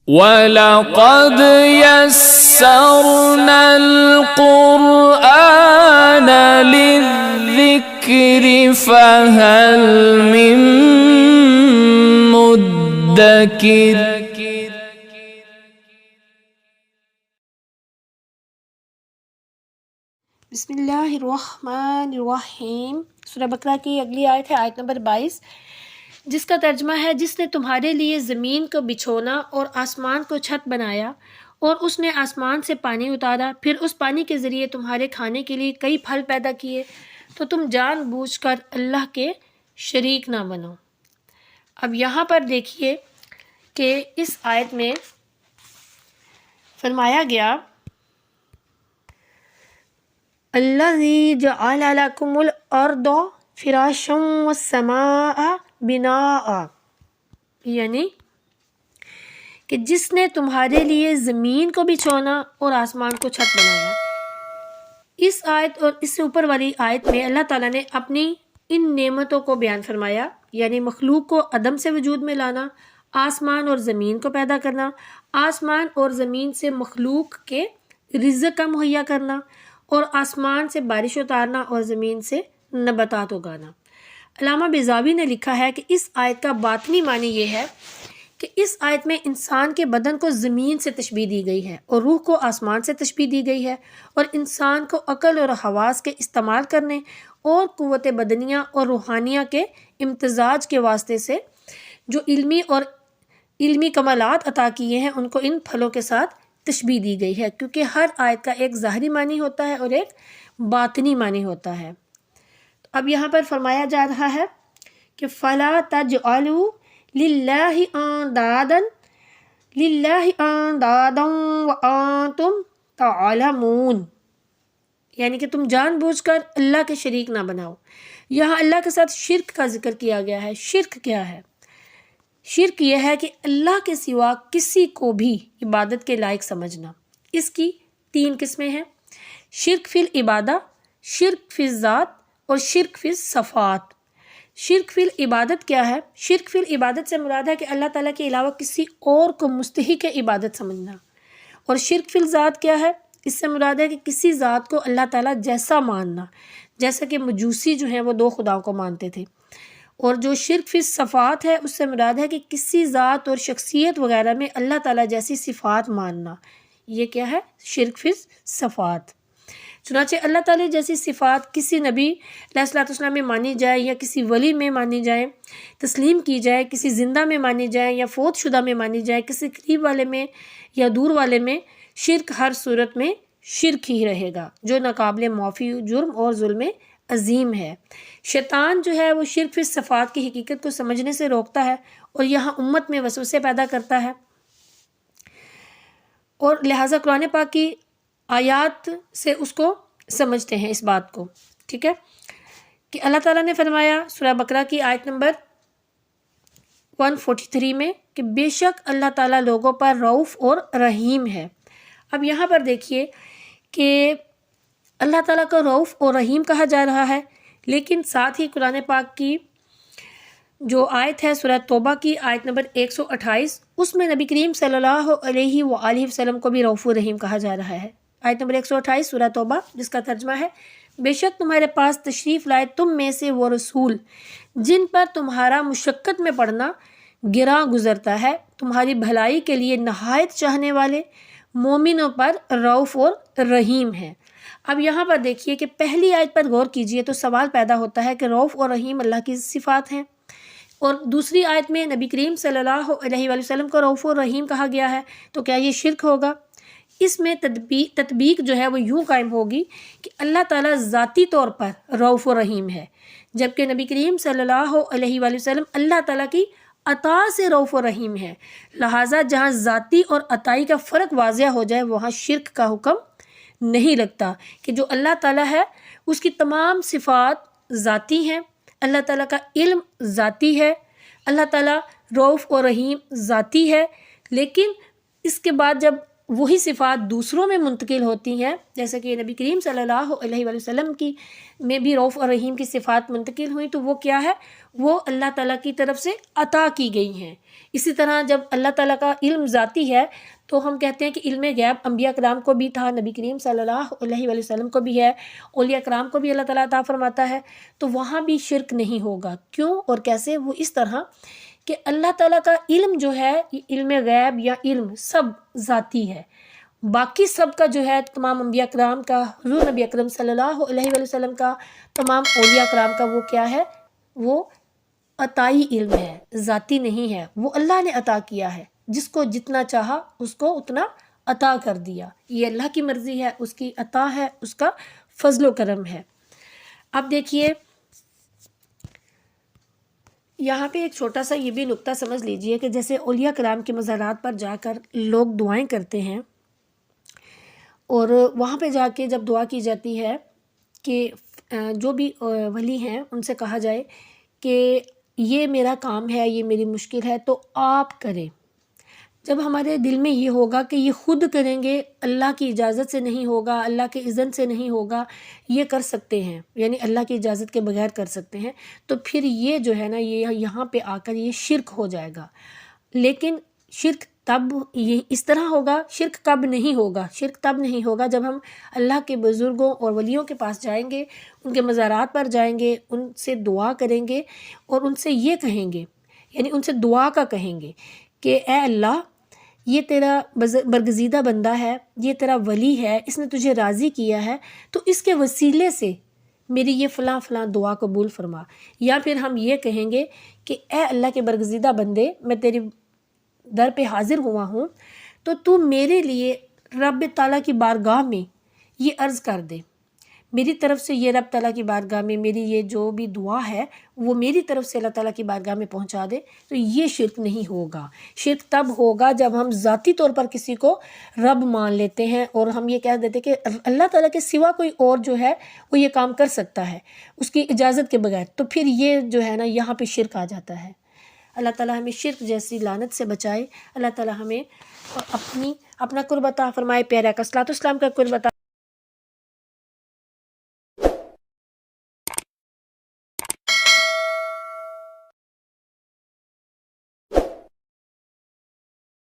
وَلَقَدْ يَسَّرْنَا الْقُرْآنَ لِلذِّكْرِ فَهَلْ مِن مُّدَّكِرٍ۔ بسم اللہ الرحمن الرحیم۔ سورہ بقرہ کی اگلی آیت ہے آیت نمبر 22، جس کا ترجمہ ہے جس نے تمہارے لیے زمین کو بچھونا اور آسمان کو چھت بنایا، اور اس نے آسمان سے پانی اتارا، پھر اس پانی کے ذریعے تمہارے کھانے کے لیے کئی پھل پیدا کیے، تو تم جان بوجھ کر اللہ کے شریک نہ بنو۔ اب یہاں پر دیکھیے کہ اس آیت میں فرمایا گیا الذی جعل لکم الارض فراشا والسماء بناء، یعنی کہ جس نے تمہارے لیے زمین کو بچھونا اور آسمان کو چھت بنایا۔ اس آیت اور اس سے اوپر والی آیت میں اللہ تعالیٰ نے اپنی ان نعمتوں کو بیان فرمایا، یعنی مخلوق کو عدم سے وجود میں لانا، آسمان اور زمین کو پیدا کرنا، آسمان اور زمین سے مخلوق کے رزق کا مہیا کرنا، اور آسمان سے بارش اتارنا اور زمین سے نباتات اگانا۔ علامہ بیضاوی نے لکھا ہے کہ اس آیت کا باطنی معنی یہ ہے کہ اس آیت میں انسان کے بدن کو زمین سے تشبیہ دی گئی ہے اور روح کو آسمان سے تشبیہ دی گئی ہے، اور انسان کو عقل اور حواس کے استعمال کرنے اور قوت بدنیہ اور روحانیہ کے امتزاج کے واسطے سے جو علمی کمالات عطا کیے ہیں ان کو ان پھلوں کے ساتھ تشبیہ دی گئی ہے، کیونکہ ہر آیت کا ایک ظاہری معنی ہوتا ہے اور ایک باطنی معنی ہوتا ہے۔ اب یہاں پر فرمایا جا رہا ہے کہ فَلَا تَجْعَلُوا لِلَّهِ أَندَادًا وَأَنْتُمْ تَعْلَمُونَ، یعنی کہ تم جان بوجھ کر اللہ کے شریک نہ بناؤ۔ یہاں اللہ کے ساتھ شرک کا ذکر کیا گیا ہے۔ شرک کیا ہے؟ شرک یہ ہے کہ اللہ کے سوا کسی کو بھی عبادت کے لائق سمجھنا۔ اس کی 3 قسمیں ہیں: شرک فی العبادہ، شرک فی الذات، اور شرک فی الصفات۔ شرک فی العبادت کیا ہے؟ شرک فی العبادت سے مراد ہے کہ اللہ تعالیٰ کے علاوہ کسی اور کو مستحق عبادت سمجھنا، اور شرک فی الذات کیا ہے؟ اس سے مراد ہے کہ کسی ذات کو اللہ تعالیٰ جیسا ماننا، جیسا کہ مجوسی جو ہیں وہ 2 خداؤں کو مانتے تھے۔ اور جو شرک فی الصفات ہے اس سے مراد ہے کہ کسی ذات اور شخصیت وغیرہ میں اللہ تعالیٰ جیسی صفات ماننا۔ یہ کیا ہے؟ شرک فی الصفات۔ چنانچہ اللہ تعالیٰ جیسی صفات کسی نبی علیہ السلام میں مانی جائے، یا کسی ولی میں مانی جائے، تسلیم کی جائے، کسی زندہ میں مانی جائے یا فوت شدہ میں مانی جائے، کسی قریب والے میں یا دور والے میں، شرک ہر صورت میں شرک ہی رہے گا، جو ناقابل معافی جرم اور ظلم عظیم ہے۔ شیطان جو ہے وہ شرک فی الصفات کی حقیقت کو سمجھنے سے روکتا ہے اور یہاں امت میں وسوسے پیدا کرتا ہے، اور لہٰذا قرآن پاک کی آیات سے اس کو سمجھتے ہیں اس بات کو۔ ٹھیک ہے کہ اللہ تعالیٰ نے فرمایا سورہ بقرہ کی آیت نمبر 143 میں کہ بے شک اللہ تعالیٰ لوگوں پر رؤوف اور رحیم ہے۔ اب یہاں پر دیکھیے کہ اللہ تعالیٰ کو رؤوف اور رحیم کہا جا رہا ہے، لیکن ساتھ ہی قرآن پاک کی جو آیت ہے سورہ توبہ کی آیت نمبر 128، اس میں نبی کریم صلی اللہ علیہ وآلہ وسلم کو بھی رؤوف الرحیم کہا جا رہا ہے۔ آیت نمبر 128 سورہ توبہ، جس کا ترجمہ ہے بے شک تمہارے پاس تشریف لائے تم میں سے وہ رسول جن پر تمہارا مشقت میں پڑنا گراں گزرتا ہے، تمہاری بھلائی کے لیے نہایت چاہنے والے، مومنوں پر رؤوف اور رحیم ہے۔ اب یہاں پر دیکھیے کہ پہلی آیت پر غور کیجئے تو سوال پیدا ہوتا ہے کہ رؤوف اور رحیم اللہ کی صفات ہیں، اور دوسری آیت میں نبی کریم صلی اللہ علیہ وآلہ وسلم کو رؤوف اور رحیم کہا گیا ہے، تو کیا یہ شرک ہوگا؟ اس میں تطبیق جو ہے وہ یوں قائم ہوگی کہ اللہ تعالیٰ ذاتی طور پر رؤوف و رحیم ہے، جبکہ نبی کریم صلی اللہ علیہ وآلہ وسلم اللہ تعالیٰ کی عطا سے رؤوف و رحیم ہے۔ لہٰذا جہاں ذاتی اور عطائی کا فرق واضح ہو جائے وہاں شرک کا حکم نہیں لگتا، کہ جو اللہ تعالیٰ ہے اس کی تمام صفات ذاتی ہیں، اللہ تعالیٰ کا علم ذاتی ہے، اللہ تعالیٰ رؤوف و رحیم ذاتی ہے، لیکن اس کے بعد جب وہی صفات دوسروں میں منتقل ہوتی ہیں، جیسے کہ نبی کریم صلی اللہ علیہ وآلہ وسلم کی میں بھی رؤوف اور رحیم کی صفات منتقل ہوئیں، تو وہ کیا ہے؟ وہ اللہ تعالیٰ کی طرف سے عطا کی گئی ہیں۔ اسی طرح جب اللہ تعالیٰ کا علم ذاتی ہے تو ہم کہتے ہیں کہ علم غیب انبیاء کرام کو بھی تھا، نبی کریم صلی اللہ علیہ وآلہ وسلم کو بھی ہے، اولیاء کرام کو بھی اللہ تعالیٰ عطا فرماتا ہے، تو وہاں بھی شرک نہیں ہوگا۔ کیوں اور کیسے؟ وہ اس طرح کہ اللہ تعالیٰ کا علم جو ہے، یہ علم غیب یا علم سب ذاتی ہے، باقی سب کا جو ہے تمام انبیاء کرام کا، حضور نبی اکرم صلی اللہ علیہ وآلہ وسلم کا، تمام اولیاء کرام کا وہ کیا ہے؟ وہ عطائی علم ہے، ذاتی نہیں ہے، وہ اللہ نے عطا کیا ہے، جس کو جتنا چاہا اس کو اتنا عطا کر دیا، یہ اللہ کی مرضی ہے، اس کی عطا ہے، اس کا فضل و کرم ہے۔ اب دیکھیے یہاں پہ ایک چھوٹا سا یہ بھی نقطہ سمجھ لیجئے کہ جیسے اولیاء کرام کے مزارات پر جا کر لوگ دعائیں کرتے ہیں، اور وہاں پہ جا کے جب دعا کی جاتی ہے کہ جو بھی ولی ہیں ان سے کہا جائے کہ یہ میرا کام ہے، یہ میری مشکل ہے تو آپ کریں، جب ہمارے دل میں یہ ہوگا کہ یہ خود کریں گے، اللہ کی اجازت سے نہیں ہوگا، اللہ کے اذن سے نہیں ہوگا، یہ کر سکتے ہیں، یعنی اللہ کی اجازت کے بغیر کر سکتے ہیں، تو پھر یہ جو ہے نا یہ یہاں پہ آ کر یہ شرک ہو جائے گا۔ لیکن شرک تب یہ اس طرح ہوگا، شرک کب نہیں ہوگا؟ شرک تب نہیں ہوگا جب ہم اللہ کے بزرگوں اور ولیوں کے پاس جائیں گے، ان کے مزارات پر جائیں گے، ان سے دعا کریں گے اور ان سے یہ کہیں گے، یعنی ان سے دعا کا کہیں گے کہ اے اللہ یہ تیرا برگزیدہ بندہ ہے، یہ تیرا ولی ہے، اس نے تجھے راضی کیا ہے، تو اس کے وسیلے سے میری یہ فلاں فلاں دعا قبول فرما۔ یا پھر ہم یہ کہیں گے کہ اے اللہ کے برگزیدہ بندے، میں تیری در پہ حاضر ہوا ہوں، تو میرے لیے رب تعالیٰ کی بارگاہ میں یہ عرض کر دے، میری طرف سے یہ رب تعالیٰ کی بارگاہ میں میری یہ جو بھی دعا ہے وہ میری طرف سے اللہ تعالیٰ کی بارگاہ میں پہنچا دے، تو یہ شرک نہیں ہوگا۔ شرک تب ہوگا جب ہم ذاتی طور پر کسی کو رب مان لیتے ہیں اور ہم یہ کہہ دیتے کہ اللہ تعالیٰ کے سوا کوئی اور جو ہے وہ یہ کام کر سکتا ہے اس کی اجازت کے بغیر، تو پھر یہ جو ہے نا یہاں پہ شرک آ جاتا ہے۔ اللہ تعالیٰ ہمیں شرک جیسی لعنت سے بچائے، اللہ تعالیٰ ہمیں اپنا قرب عطا فرمائے، پیارے آقا صلی اللہ علیہ وسلم کا قرب عطا